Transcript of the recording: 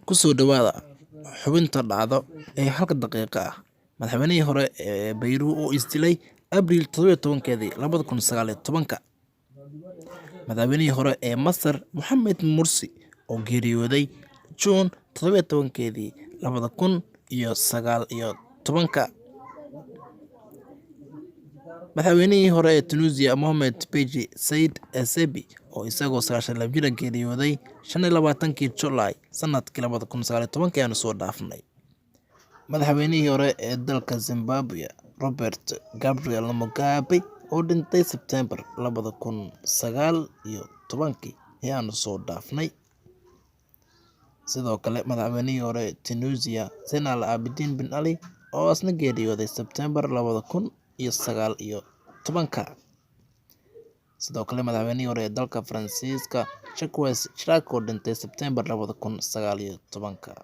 Kusoo dhawaada xubinta dhacdo ee halka daqiiqo ah. Madaxweynihii hore ee Beirut oo isdilay Abriil 17-keedii 2019. Madaxweynihii hore ee Masar Mohamed Morsi oo geeriyooday Juun 17-keedii 2019. Madaxweynihii hore ee Tunisia Mohamed Beji Said Essebsi oo isagoo 92 jir ah geeriyooday 25-kii July sanadkii 2019 ayaanu soo dhaafnay. Madaxweynihii hore ee dalka Zimbabwe Robert Gabriel Mugabe oo dhintay Sebtembar 2019 ayaanu soo dhaafnay. Sidoo kale madaxweynihii hore ee Tunisia Zeynal Abidine Ben Ali oo asna geeriyooday Sebtembar 2019. Sidoo kale madaxweynihii hore ee dalka Faransiiska Jacques Chirac oo dhintay Sebtembar 2019.